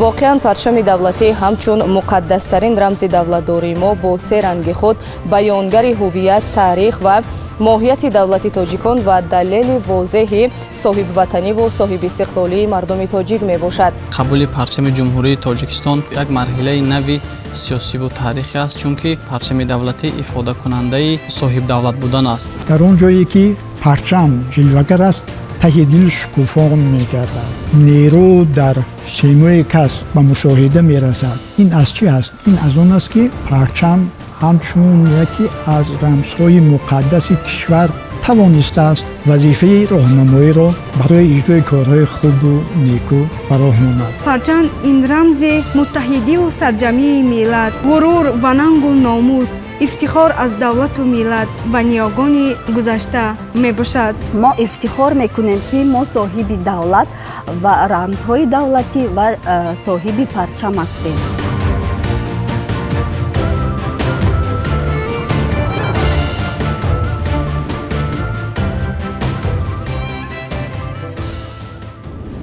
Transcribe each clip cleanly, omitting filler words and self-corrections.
воқеан парчами давлатӣ ҳамчун муқаддастарин рамзи давлатдории мо бо се ранги худ баёнгари ҳувият, таърих ва моҳияти давлати тоҷикон ва далели возеҳи соҳибватаниву соҳибистиқлолии мардуми тоҷик мебошад. қабули парчами ҷумҳурии тоҷикистон як марҳилаи нави сиёсиву таърихӣ аст, чунки парчами давлатӣ ифодакунандаи соҳибдавлат будан аст. дар он ҷое ки парчам ҷилвагар аст, таҳи дил шукуфон мегардад. нерӯ дар симои кас ба мушоҳида мерасад. ин аз чӣ аст? ин аз он аст ки парчам ҳамчун яке аз рамзҳои муқаддаси кишвар тавонистааст вазифаи роҳнамоиро барои иҷрои корҳои хубу некӯ ба роҳ монад. парчам ин рамзи муттаҳидиву сарҷамии миллат, ғурур ва нангу номус, ифтихор аз давлату миллат ва ниёгони гузашта мебошад. мо ифтихор мекунем ки мо соҳиби давлат ва рамзҳои давлатӣ ва соҳиби парчам ҳастем.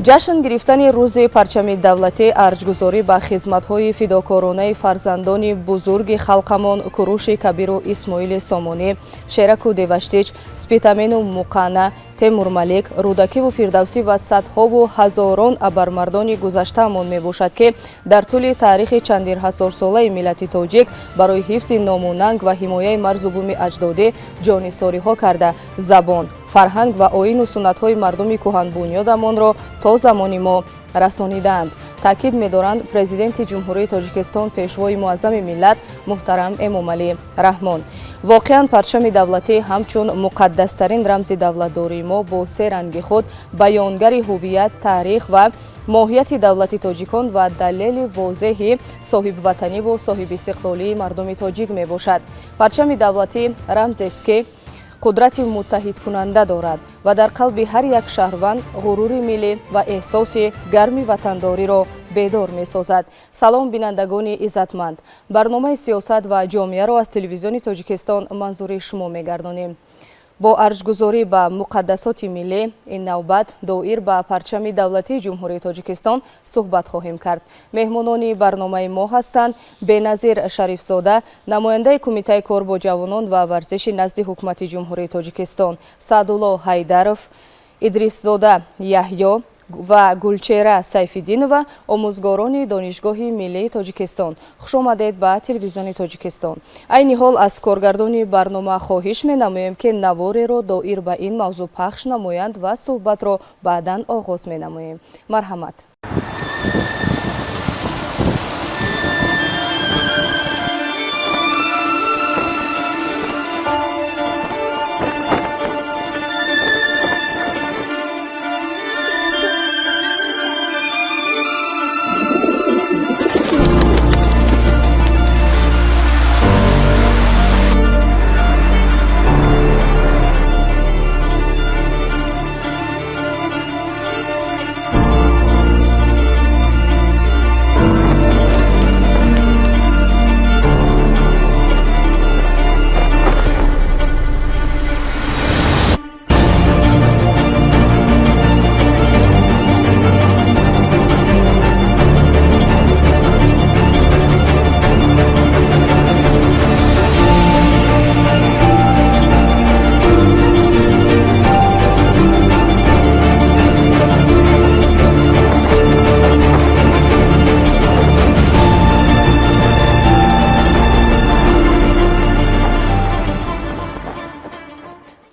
ҷашн гирифтани рӯзи парчами давлатӣ арҷгузорӣ ба хизматҳои фидокоронаи фарзандони бузурги халқамон Куруши Кабиру Исмоили Сомонӣ, Шераку Деваштич, Спитамину Муқана, Темур Малик, Рудакиву Фирдавсӣ ва садҳову ҳазорон абармардони гузаштаамон мебошад, ки дар тӯли таърихи чандин ҳазорсолаи миллати тоҷик барои ҳифзи ному нанг ва ҳимояи марзу буми аҷдодӣ ҷонисориҳо карда, забон, фарҳанг ва оину суннатҳои мардуми кӯҳанбунёдамонро то замони мо расонидаанд. таъкид медоранд президенти ҷумҳурии тоҷикистон пешвои муаззами миллат муҳтарам Эмомалӣ Раҳмон. воқеан парчами давлатӣ ҳамчун муқаддастарин рамзи давлатдории мо бо се ранги худ баёнгари ҳувият, таърих ва моҳияти давлати тоҷикон ва далели возеҳи соҳибватаниву соҳибистиқлолии мардуми тоҷик мебошад. парчами давлатӣ рамзест ки қудрати муттаҳидкунанда дорад ва дар қалби ҳар як шаҳрванд ғурури миллӣ ва эҳсоси гарми ватандориро бедор месозад. салом бинандагони иззатманд, барномаи сиёсат ва ҷомеаро аз телевизиони Тоҷикистон манзури шумо мегардонем. бо арҷгузорӣ ба муқаддасоти миллӣ ин навбат доир ба парчами давлатии ҷумҳурии Тоҷикистон суҳбат хоҳем кард. меҳмонони барномаи мо ҳастанд Беназир Шарифзода, намояндаи Кумитаи кор бо ҷавонон ва варзиши назди ҳукумати ҷумҳурии Тоҷикистон, Саъдулло Ҳайдаров, Идрисзода Яҳьё ва Гулчера Сайфиддинова, омӯзгорони Донишгоҳи Миллии Тоҷикистон. хушомадед ба телевизиони Тоҷикистон. айни ҳол аз коргардони барнома хоҳиш менамоем ки навореро доир ба ин мавзӯъ пахш намоянд ва суҳбатро баъдан оғоз менамоем. марҳамат.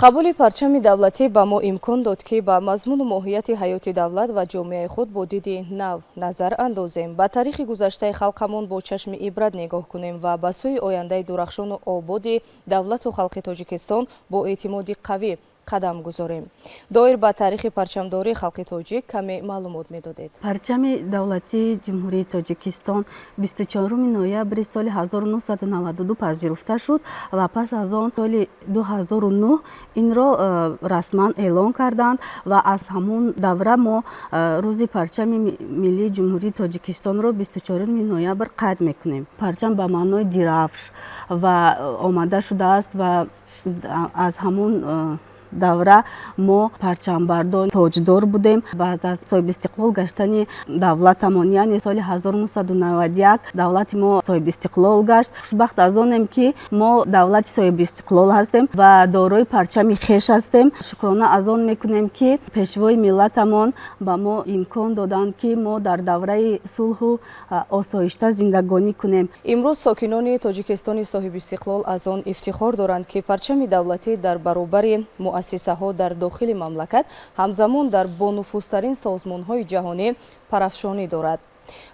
қабули парчами давлатӣ ба мо имкон дод ки ба мазмуну моҳияти ҳаёти давлат ва ҷомеаи худ бо диди нав назар андозем, ба таърихи гузаштаи халқамон бо чашми ибрат нигоҳ кунем ва ба сӯи ояндаи дурахшону ободи давлату халқи Тоҷикистон бо эътимоди қавӣ қадам гузорем. доир ба таърихи парчамдории халқи тоҷик каме маълумот медодед. парчами давлатии ҷумҳурии Тоҷикистон 24 ноябри соли 1992 пазируфта шуд ва пас аз он соли 2009 инро расман эълон карданд ва аз ҳамон давра мо рӯзи парчами миллии ҷумҳурии Тоҷикистонро 24 ноябр қайд мекунем. парчам ба маънои дирафш ва омада шудааст ва аз ҳамон давра мо парчамбардор тоҷдор будем. Баъд аз соҳиби истиқлол гаштани давлатамон, яъне соли 1991 давлати мо соҳиби истиқлол гашт. хушбахт аз онем ки мо давлати соҳиби истиқлол ҳастем ва дорои парчами хеш ҳастем. шукрона аз он мекунем ки пешвои миллатамон ба мо имкон доданд ки мо дар давраи сулҳу осоишта зиндагонӣ кунем. имрӯз сокинони тоҷикистони соҳиби истиқлол аз он ифтихор доранд ки парчами давлатӣ дар баробари муассисаҳо дар дохили мамлакат ҳамзамон дар бонуфузтарин созмонҳои ҷаҳонӣ парафшонӣ дорад.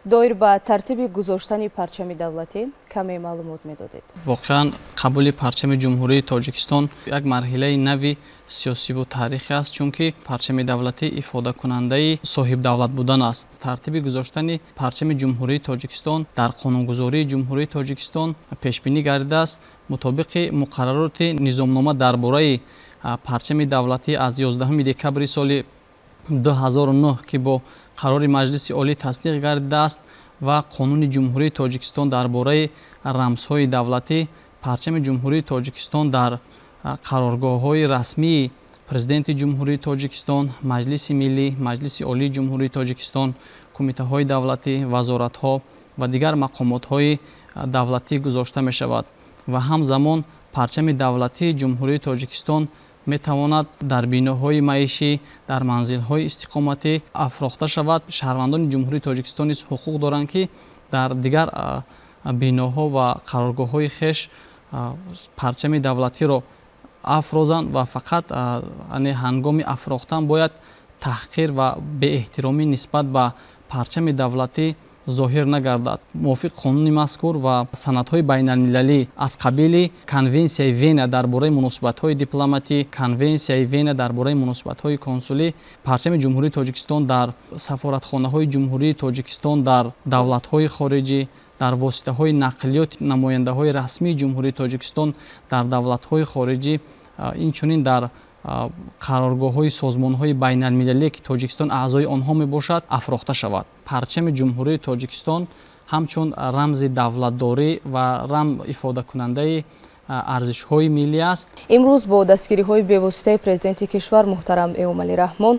доир ба тартиби гузоштани парчами давлатӣ каме маълумот медодед. воқеан қабули парчами ҷумҳурии тоҷикистон як марҳилаи нави сиёсиву таърихӣ аст, чунки парчами давлатӣ ифодакунандаи соҳибдавлат будан аст. тартиби гузоштани парчами ҷумҳурии тоҷикистон дар қонунгузории ҷумҳурии тоҷикистон пешбинӣ гардидааст. мутобиқи муқаррароти низомнома дар бораи парчами давлатӣ аз 11 декабри соли 2009 ки бо қарори маҷлиси олӣ тасдиқ гардидааст ва қонуни ҷумҳурии тоҷикистон дар бораи рамзҳои давлатӣ, парчами ҷумҳурии тоҷикистон дар қароргоҳҳои расмии президенти ҷумҳурии тоҷикистон, маҷлиси миллӣ, маҷлиси олии ҷумҳурии тоҷикистон, кумитаҳои давлатӣ, вазоратҳо ва дигар мақомотҳои давлатӣ гузошта мешавад ва ҳамзамон парчами давлатии ҷумҳурии тоҷикистон метавонад дар биноҳои маишӣ, дар манзилҳои истиқоматӣ афрохта шавад. шаҳрвандони ҷумҳурии тоҷикистон низ ҳуқуқ доранд ки дар дигар биноҳо ва қароргоҳҳои хеш парчами давлатиро афрозанд ва фақат ҳангоми афрохтан бояд таҳқир ва беэҳтиромӣ нисбат ба парчами давлатӣ зоҳир нагардад. мувофиқ қонуни мазкур ва санадҳои байналмилалӣ аз қабили конвенсияи Вена дар бораи муносибатҳои дипломатӣ, конвенсияи Вена дар бораи муносибатҳои консулӣ, парчами ҷумҳурии тоҷикистон дар сафоратхонаҳои ҷумҳурии тоҷикистон дар давлатҳои хориҷӣ, дар воситаҳои нақлиёти намояндаҳои расмии ҷумҳурии тоҷикистон дар давлатҳои хориҷӣ, инчунин дар қароргоҳҳои созмонҳои байналмилалие ки тоҷикистон аъзои онҳо мебошад афрохта шавад. парчами ҷумҳурии тоҷикистон ҳамчун рамзи давлатдорӣ ва ифодакунандаи арзишҳои миллӣ аст. имрӯз бо дастгириҳои бевоситаи президенти кишвар муҳтарам Эмомалӣ Раҳмон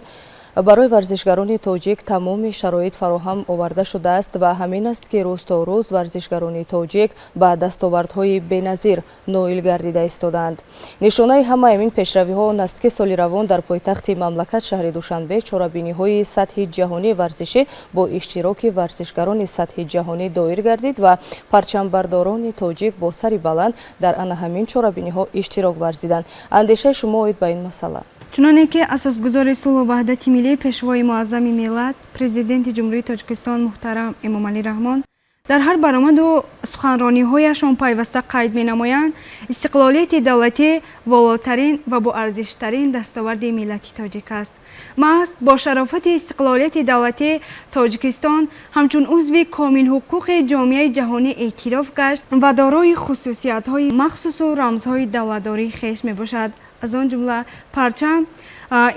барои варзишгарони тоҷик тамоми шароит фароҳам оварда шудааст ва ҳамин аст ки рӯз то рӯз варзишгарони тоҷик ба дастовардҳои беназир ноил гардида истодаанд. нишонаи ҳамаи ин пешравиҳо он аст ки соли равон дар пойтахти мамлакат шаҳри Душанбе чорабиниҳои сатҳи ҷаҳонии варзишӣ бо иштироки варзишгарони сатҳи ҷаҳонӣ доир гардид ва парчамбардорони тоҷик бо сари баланд дар ана ҳамин чорабиниҳо иштирок варзиданд. андешаи шумо оид ба ин масъала? чуноне ки асосгузори сулҳу ваҳдати миллӣ пешвои муаззами миллат президенти ҷумҳурии тоҷикистон муҳтарам Эмомалӣ Раҳмон дар ҳар баромаду суханрониҳояшон пайваста қайд менамоянд, истиқлолияти давлатӣ волотарин ва боарзиштарин дастоварди миллати тоҷик аст. маҳз бо шарофати истиқлолияти давлатӣ тоҷикистон ҳамчун узви комилҳуқуқи ҷомеаи ҷаҳонӣ эътироф гашт ва дорои хусусиятҳои махсусу рамзҳои давлатдории хеш мебошад. аз он ҷумла парчам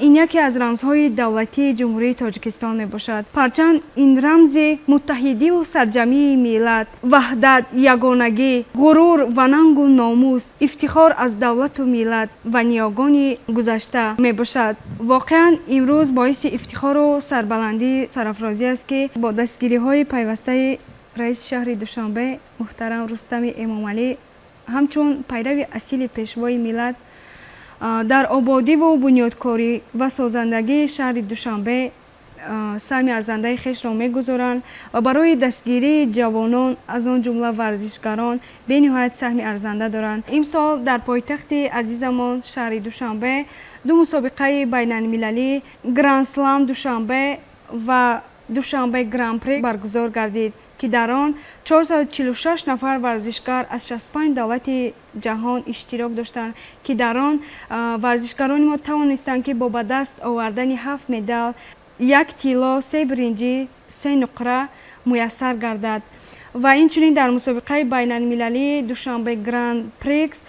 ин яке аз рамзҳои давлатии ҷумҳурии тоҷикистон мебошад. парчам ин рамзи муттаҳидиву сарҷамии миллат, ваҳдат, ягонагӣ, ғурур ва нангу номус, ифтихор аз давлату миллат ва ниёгони гузашта мебошад. воқеан имрӯз боиси ифтихору сарбаландии сарафрозӣ аст ки бо дастгириҳои пайвастаи раиси шаҳри Душанбе муҳтарам Рустами Эмомалӣ ҳамчун пайрави асили пешвои миллат дар ободиву бунёдкорӣ ва созандагии шаҳри Душанбе саҳми арзандаи хешро мегузоранд ва барои дастгирии ҷавонон аз он ҷумла варзишгарон бениҳоят саҳми арзанда доранд. имсол дар пойтахти азизамон шаҳри Душанбе ду мусобиқаи байналмилалӣ Гранд Слам Душанбе ва Душанбе Гранд При баргузор гардид ки дар он 446 нафар варзишгар аз 65 давлати ҷаҳон иштирок доштанд ки дар он варзишгарони мо тавонистанд ки бо ба даст овардани 7 медал, 1 тилло, 3 биринҷӣ, 3 нуқра муяссар гардад. ва инчунин дар мусобиқаи байналмилалии Душанбе Гранд Прикс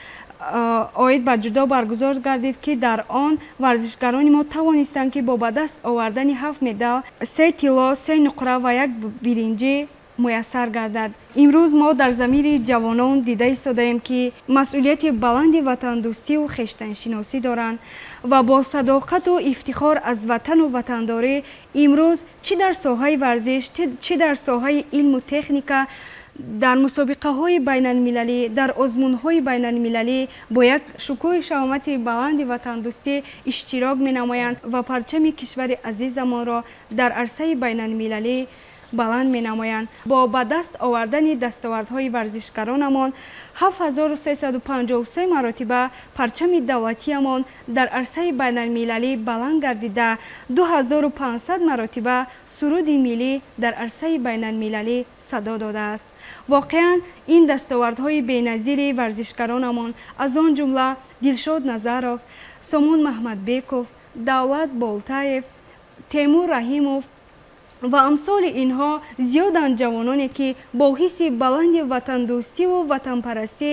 оид ба ҷудо баргузор гардид ки дар он варзишгарони мо тавонистанд ки бо ба даст овардани 7 медал, 3 тилло, 3 нуқра ва 1 биринҷӣ муяссар гардад. имрӯз мо дар замири ҷавонон дида истодаем ки масъулияти баланди ватандӯстиву хештаншиносӣ доранд ва бо садоқату ифтихор аз ватану ватандорӣ имрӯз чӣ дар соҳаи варзиш, чӣ дар соҳаи илму техника, дар мусобиқаҳои байналмилалӣ, дар озмунҳои байналмилалӣ бо як шукӯҳи шаҳомати баланди ватандӯстӣ иштирок менамоянд ва парчами кишвари азизамонро дар арсаи байналмилалӣ баланд менамоянд. Бо ба даст овардани дастовардҳои варзишгаронамон 7353 маротиба парчами давлатиамон дар арсаи байналмилалӣ баланд гардида, 2500 маротиба суруди миллӣ дар арсаи байналмилалӣ садо додааст. воқеан ин дастовардҳои беназири варзишгаронамон аз он ҷумла Дилшод Назаров, Сомон Маҳмадбеков, Давлат Болтаев, Темур Раҳимов ва амсоли инҳо зиёданд ҷавононе ки бо ҳисси баланди ватандӯстиву ватанпарастӣ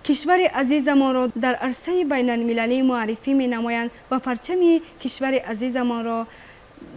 кишвари азизамонро дар арсаи байналмилалӣ муаррифӣ менамоянд ва парчами кишвари азизамонро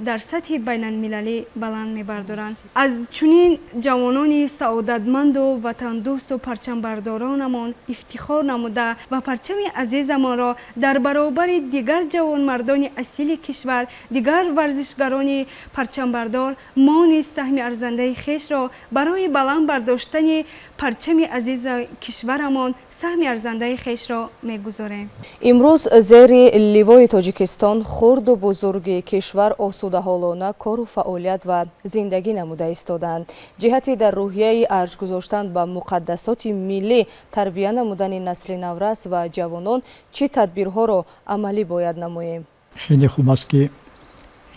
дар сатҳи байналмилалӣ баланд мебардоранд. Аз чунин ҷавонони саодатманду ватандӯсту парчамбардоронамон ифтихор намуда ва парчами азизамонро дар баробари дигар ҷавонмардони асили кишвар, дигар варзишгарони парчамбардор мо низ саҳми арзандаи хешро барои баланд бардоштани парчами азизи кишварамон саҳми арзандаи хешро мегузорем. имрӯз зери ливои Тоҷикистон хурду бузурги кишвар осудаҳолона кору фаъолият ва зиндагӣ намуда истоданд. ҷиҳати дар рӯҳияи арҷ гузоштан ба муқаддасоти миллӣ тарбия намудани насли наврас ва ҷавонон чӣ тадбирҳоро амалӣ бояд намоем? хеле хуб аст ки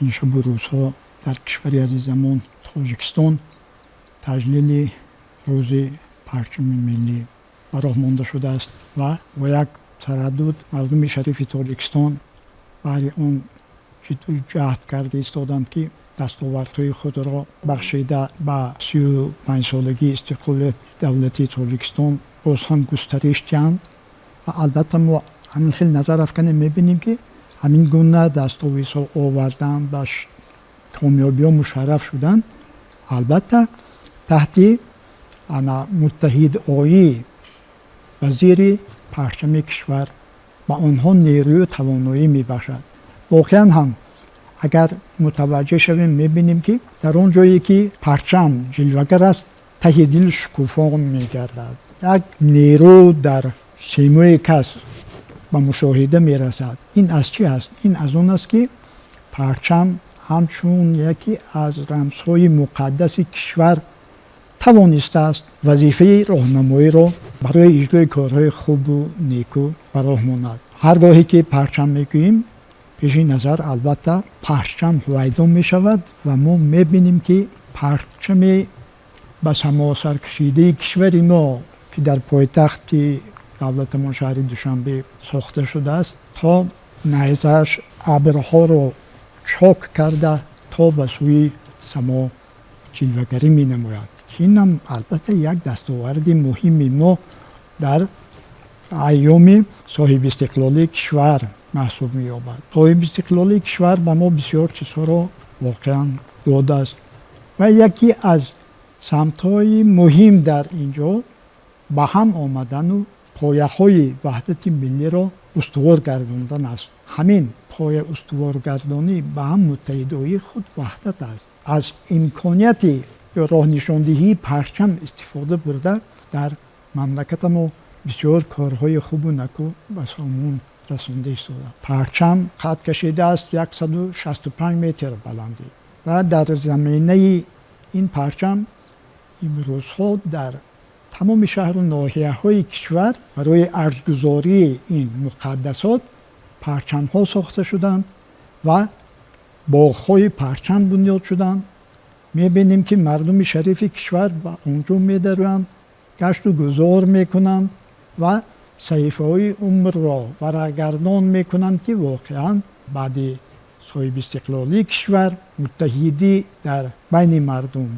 ин шабу рӯзҳо дар кишвари азизамон Тоҷикистон таҷлили рӯзи парчами миллӣ ба роҳ монда шудааст ва бо як тараддуд мардуми шарифи Тоҷикистон баъди он ҷидду ҷаҳд карда истоданд ки дастовардҳои худро бахшида ба 35 солагии истиқлолияти давлатии Тоҷикистон боз ҳам густариш диҳанд. ва албатта мо ҳамин хел назарафкане мебинем ки ҳамин гуна дастовизҳо овардан ба комёбиҳо мушарраф шуданд, албатта таҳти муттаҳидоӣ вазири парчами кишвар ба онҳо нерӯю тавоноӣ мебахшад. воқеан ҳам агар мутаваҷҷеҳ шавем мебинем ки дар он ҷое ки парчам ҷилвагар аст, таҳи дил шукуфон мегардад. як нерӯ дар симои кас ба мушоҳида мерасад. ин аз чӣ аст? ин аз он аст ки парчам ҳамчун яке аз рамзҳои муқаддаси кишвар тавонистааст вазифаи роҳнамоиро барои иҷрои корҳои хубу неку ба роҳ монад. ҳар гоҳе ки парчам мегӯем, пеши назар албатта парчам пайдо мешавад ва мо мебинем ки парчами ба самосаркашидаи кишвари мо ки дар пойтахти давлатамон шаҳри Душанбе сохта шудааст, то найзааш абрҳоро чок карда то ба сӯи само ҷилвагарӣ менамояд. инам албатта як дастоварди муҳими мо дар айёми соҳибистиқлолии кишвар маҳсуб меёбад. соҳибистиқлолии кишвар ба мо бисёр чизҳоро воқеан додааст ва яке аз самтҳои муҳим дар ин ҷо ба ҳам омадану пояҳои ваҳдати миллиро устувор гардондан аст. ҳамин поя устуворгардонӣ ба ҳам муттаҳидоии худ ваҳдат аст. аз имконияти роҳнишондиҳии парчам истифода бурда дар мамлаката мо бисёр корҳои хубу наку ба сомон расонда истода. парчам қад кашидааст 165 метр баландӣ ва дар заминаи ин парчам имрӯзҳо дар тамоми шаҳру ноҳияҳои кишвар барои арҷгузории ин муқаддасот парчамҳо сохта шуданд ва боғҳои парчам бунёд шуданд. мебинем ки мардуми шарифи кишвар ба онҷо медароянд, гашту гузор мекунанд ва саҳифаҳои умрро варақгардон мекунанд ки воқеан баъди соҳибистиқлолии кишвар муттаҳидӣ дар байни мардум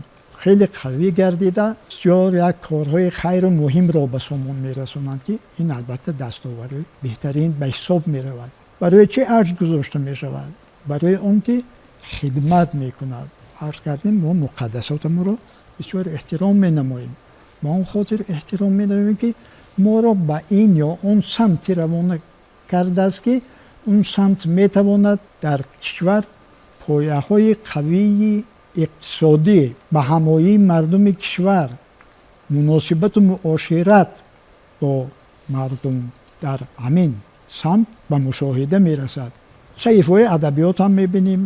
хеле қавӣ гардида бисёр як корҳои хайру муҳимро ба сомон мерасонанд ки ин албатта дастовари беҳтарин ба ҳисоб меравад. барои чӣ арҷ гузошта мешавад? барои он ки хидмат мекунад. арз кардем мо муқаддасотамонро бисёр эҳтиром менамоем ба он хотир эҳтиром медоҳем ки моро ба ин ё он самти равона кардааст ки он самт метавонад дар кишвар пояҳои қавии иқтисодӣ ба ҳамоии мардуми кишвар муносибату муошират бо мардум дар ҳамин самт ба мушоҳида мерасад. саҳифаҳои адабиёт ҳам мебинем,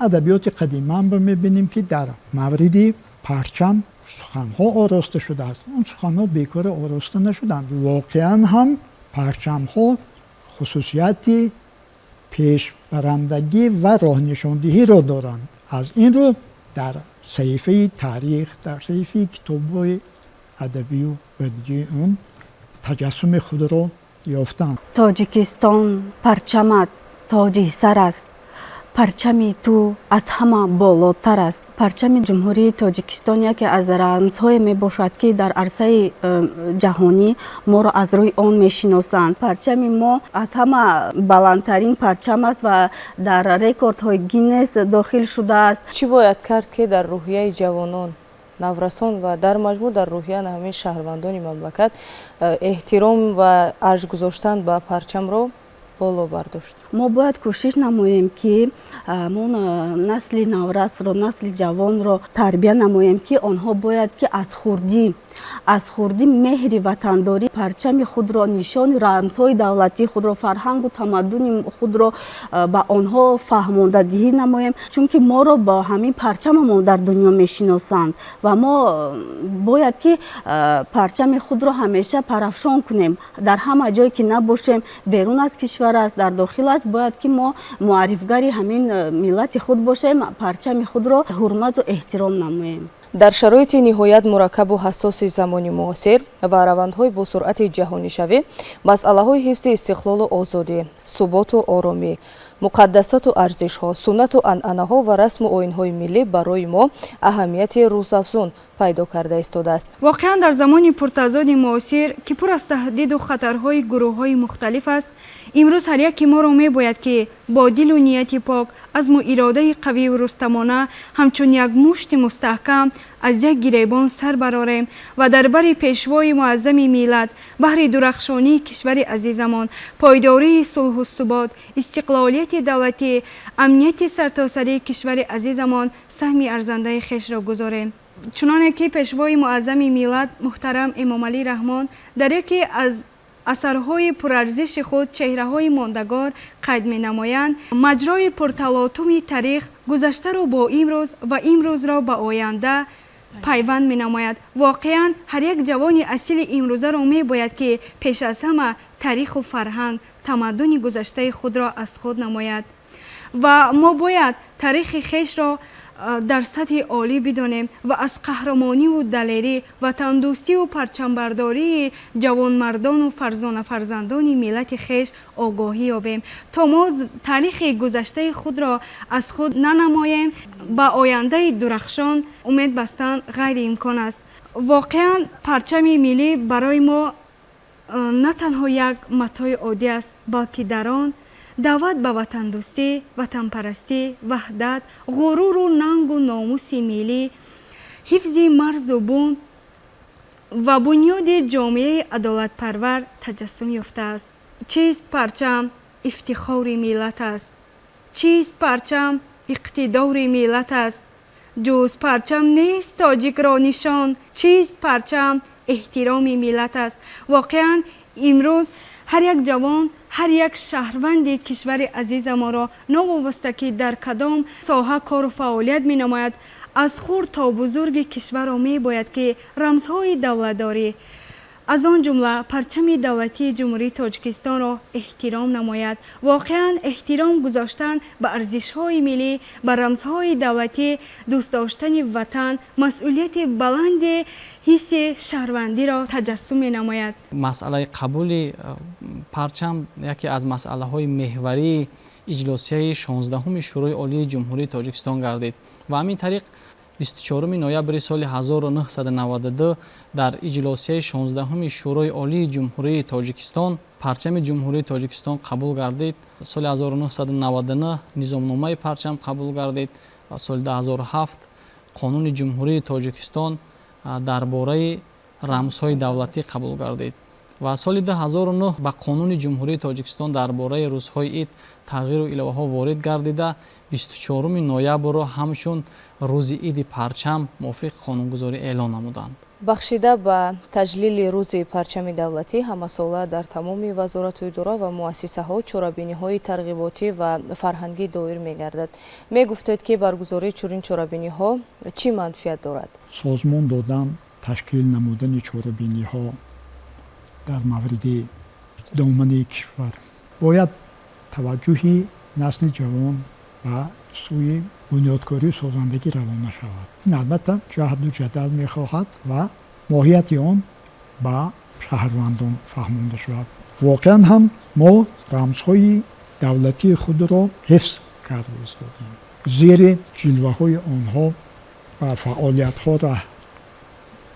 адабиёти қадимаам мебинем ки дар мавриди парчам суханҳо ороста шудааст. он суханҳо бекора ороста нашудаанд. воқеан ҳам парчамҳо хусусияти пешбарандагӣ ва роҳнишондиҳиро доранд. аз ин рӯ дар саҳифаи таърих, дар саҳифаи китобҳои адабию бадиҷии он таҷассуми худро ёфтанд. тоҷикистон парчамат тоҷи сар аст, парчами ту аз ҳама болотар аст. парчами ҷумҳурии тоҷикистон яке аз рамзҳое мебошад ки дар арсаи ҷаҳонӣ моро аз рӯи он мешиносанд. парчами мо аз ҳама баландтарин парчам аст ва дар рекордҳои гиннес дохил шудааст. чӣ бояд кард ки дар рӯҳияи ҷавонон, наврасон ва дар маҷмӯъ дар рӯҳияи ҳамаи шаҳрвандони мамлакат эҳтиром ва арҷ гузоштан ба парчамро боло бардошт? мо бояд кӯшиш намоем ки мо насли наврасро, насли ҷавонро тарбия намоем ки онҳо бояд ки аз хурдӣ меҳри ватандорӣ парчами худро, нишони рамзҳои давлатии худро, фарҳангу тамаддуни худро ба онҳо фаҳмондадиҳӣ намоем, чунки моро ба ҳамин парчамамон дар дунё мешиносанд ва мо бояд ки парчами худро ҳамеша парафшон кунем. дар ҳама ҷое ки набошем, берун аз кишвар аст, дар дохил аст, бояд ки мо муаррифгари ҳамин миллати худ бошем, парчами худро ҳурмату эҳтиром намоем. дар шароити ниҳоят мураккабу ҳассоси замони муосир ва равандҳои бо суръати ҷаҳонишавӣ, масъалаҳои ҳифзи истиқлолу озодӣ, суботу оромӣ, муқаддасоту арзишҳо, суннату анъанаҳо ва расму оинҳои миллӣ барои мо аҳамияти рӯзафзун пайдо карда истодааст. воқеан дар замони пуртазоди муосир ки пур аз таҳдиду хатарҳои гурӯҳҳои мухталиф аст, имрӯз ҳар яки моро мебояд ки бо дилу нияти пок, азму иродаи қавию рустамона ҳамчун як мушти мустаҳкам аз як гиребон сар барорем ва дар бари пешвои муаззами миллат, баҳри дурахшонии кишвари азизамон, пойдории сулҳу субот, истиқлолияти давлатӣ, амнияти сартосарии кишвари азизамон саҳми арзандаи хешро гузорем. чуноне ки пешвои муаззами миллат муҳтарам Эмомалӣ Раҳмон дар яке аз асарҳои пурарзиши худ чеҳраҳои мондагор қайд менамоянд, маҷрои пурталотуми таърих гузаштаро бо имрӯз ва имрӯзро ба оянда пайванд менамояд. воқеан ҳар як ҷавони асили имрӯзаро мебояд ки пеш аз ҳама таъриху фарҳанг, тамаддуни гузаштаи худро аз худ намояд ва мо бояд таърихи хешро дар сатҳи олӣ бидонем ва аз қаҳрамониву далерӣ, ватандӯстиву парчамбардории ҷавонмардону фарзандони миллати хеш огоҳӣ ёбем, то мо таърихи гузаштаи худро аз худ нанамоем. ба ояндаи дурахшон умед бастан ғайриимкон аст. воқеан парчами миллӣ барои мо на танҳо як матои оддӣ аст, балки дар он даъват ба ватандӯстӣ, ватанпарастӣ, ваҳдат, ғуруру нангу номуси миллӣ, ҳифзи марзу бун ва бунёди ҷомеаи адолатпарвар таҷассум ёфтааст. чист парчам? ифтихори миллат аст. чист парчам? иқтидори миллат аст. ҷуз парчам нест тоҷикро нишон. чист парчам? эҳтироми миллат аст. воқеан имрӯз ҳар як ҷавон, ҳар як шаҳрванди кишвари азизамонро новобаста ки дар кадом соҳа кору фаъолият менамояд, аз хурд то бузурги кишварро мебояд ки рамзҳои давлатдорӣ, аз он ҷумла парчами давлатии ҷумҳурии Тоҷикистонро эҳтиром намояд. воқеан эҳтиром гузоштан ба арзишҳои миллӣ, ба рамзҳои давлатӣ, дӯстдоштани ватан, масъулияти баланди ҳисси шаҳрвандиро таҷассум менамояд. масъалаи қабули парчам яке аз масъалаҳои меҳварии иҷлосияи 16-уми шӯрои олии ҷумҳурии Тоҷикистон гардид ва ҳамин тариқ 24 ноябри соли 1992 дар иҷлосияи 16-уми шӯрои олии ҷумҳурии Тоҷикистон парчами ҷумҳурии Тоҷикистон қабул гардид. соли 1999 низомномаи парчам қабул гардид. соли 2007 қонуни ҷумҳурии Тоҷикистон дар бораи рамзҳои давлатӣ қабул гардид ва соли 2009 ба қонуни ҷумҳурии тоҷикистон дар бораи рӯзҳои ид тағйиру иловаҳо ворид гардида 24 ноябрро ҳамчун рӯзи иди парчам мувофиқ қонунгузорӣ эълон намуданд. бахшида ба таҷлили рӯзи парчами давлатӣ ҳамасола дар тамоми вазорату идора ва муассисаҳо чорабиниҳои тарғиботӣ ва фарҳангӣ доир мегардад. Мегуфтед ки баргузории чунин чорабиниҳо чӣ манфиат дорад? созмон додан ташкил намудани чорабиниҳо дар мавриди домани кишвар бояд таваҷҷӯҳи насли ҷавон ба сӯи бунёдкории созандагӣ равона шавад. Ин албатта ҷаҳду ҷадал мехоҳад ва моҳияти он ба шаҳрвандон фаҳмонда шавад. воқеан ҳам мо рамзҳои давлатии худро ҳифз карда истодем. зери ҷилваҳои онҳо ва фаъолиятҳо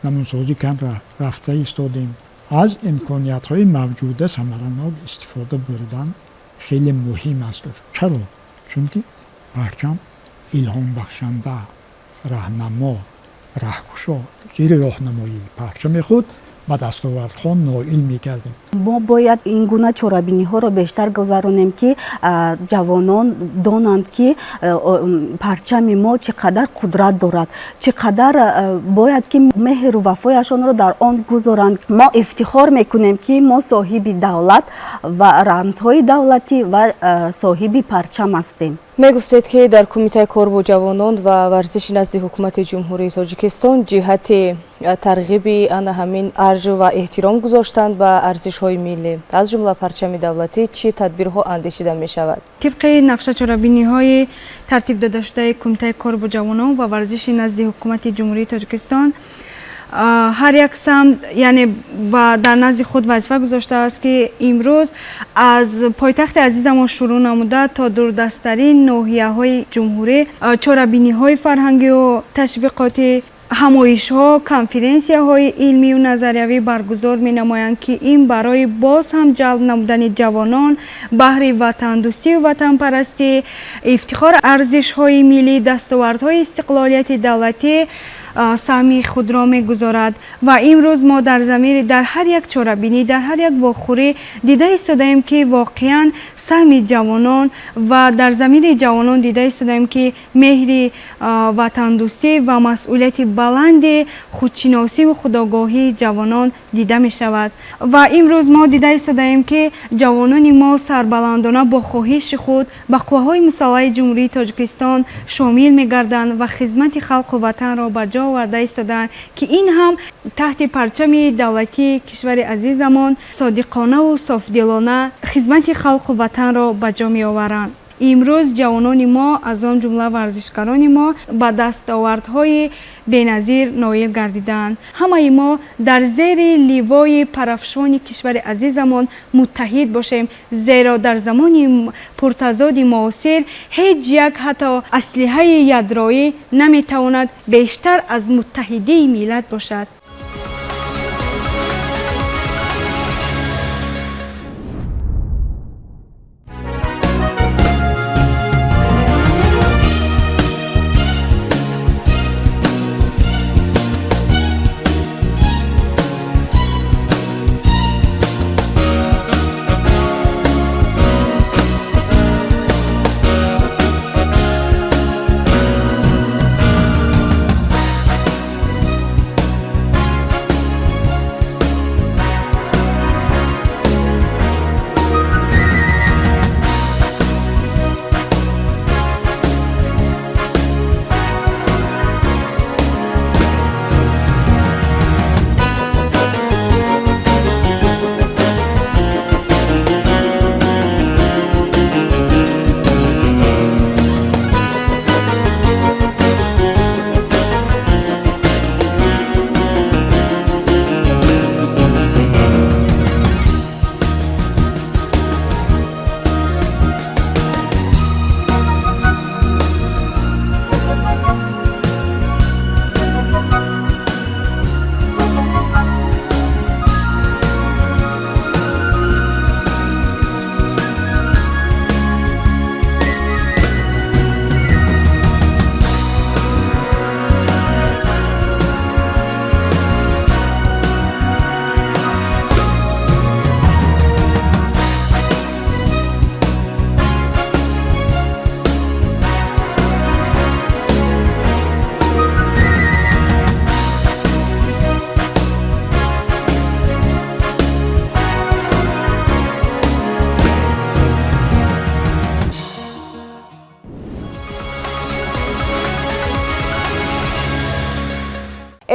намунсозӣ карда рафта истодем. аз имкониятҳои мавҷуда самаранок истифода бурдан хеле муҳим аст. чаро? чунки парчам илҳомбахшанда, раҳнамо, раҳкушо, зери роҳнамоии парчами худ ба дастовардҳо ноил мегардем. мо бояд ин гуна чорабиниҳоро бештар гузаронем ки ҷавонон донанд ки парчами мо чӣ қадар қудрат дорад, чӣ қадар бояд ки меҳру вафояшонро дар он гузоранд. мо ифтихор мекунем ки мо соҳиби давлат ва рамзҳои давлатӣ ва соҳиби парчам ҳастем. мегуфтед ки дар кумитаи кор бо ҷавонон ва варзиши назди ҳукумати ҷумҳурии тоҷикистон ҷиҳати тарғиби ана ҳамин арҷу ва эҳтиром гузоштанд ба арзишҳои миллӣ аз ҷумла парчами давлатӣ чӣ тадбирҳо андешида мешавад? тибқи нақша чорабиниҳои тартиб додашудаи кумитаи кор бо ҷавонон ва варзиши назди ҳукумати ҷумҳурии тоҷикистон ҳар як самт яъне дар назди худ вазифа гузоштааст ки имрӯз аз пойтахти азизамон шурӯъ намуда то дурдасттарин ноҳияҳои ҷумҳурӣ чорабиниҳои фарҳангию ташвиқотӣ ҳамоишҳо, конференсияҳои илмию назариявӣ баргузор менамоянд ки ин барои боз ҳам ҷалб намудани ҷавонон баҳри ватандӯстию ватанпарастӣ, ифтихори арзишҳои миллӣ, дастовардҳои истиқлолияти давлатӣ саҳми худро мегузорад. ва имрӯз мо дар ҳар як чорабинӣ, дар ҳар як вохӯрӣ дида истодаем ки воқеан саҳми ҷавонон ва дар замири ҷавонон дида истодаем ки меҳри ватандӯстӣ ва масъулияти баланди худшиносиву худогоҳии ҷавонон дида мешавад. ва имрӯз мо дида истодаем ки ҷавонони мо сарбаландона бо хоҳиши худ ба қувваҳои мусаллаҳи ҷумҳурии тоҷикистон шомил мегарданд ва хизмати халқу ватанро ба ҷо оварда истоданд ки ин ҳам таҳти парчами давлатии кишвари азизамон содиқонаву софдилона хизмати халқу ватанро ба ҷо меоваранд. имрӯз ҷавонони мо аз он ҷумла варзишгарони мо ба дастовардҳои беназир ноил гардиданд. ҳамаи мо дар зери ливои парафшони кишвари азизамон муттаҳид бошем, зеро дар замони пуртазоди муосир ҳеҷ як ҳатто аслиҳаи ядроӣ наметавонад бештар аз муттаҳидии миллат бошад.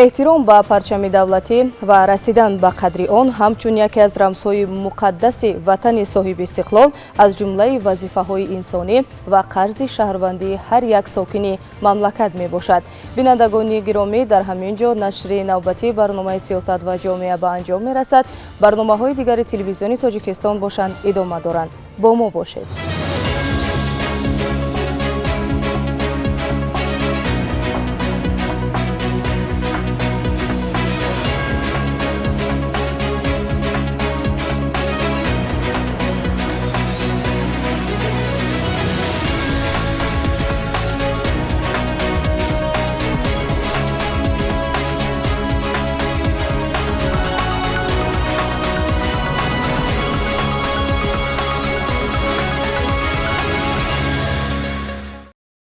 эҳтиром ба парчами давлатӣ ва расидан ба қадри он ҳамчун яке аз рамзҳои муқаддаси ватани соҳиби истиқлол аз ҷумлаи вазифаҳои инсонӣ ва қарзи шаҳрвандии ҳар як сокини мамлакат мебошад. бинандагони гиромӣ, дар ҳамин ҷо нашри навбатии барномаи сиёсат ва ҷомеа ба анҷом мерасад. барномаҳои дигари телевизиони Тоҷикистон бошанд идома доранд. бо мо бошед.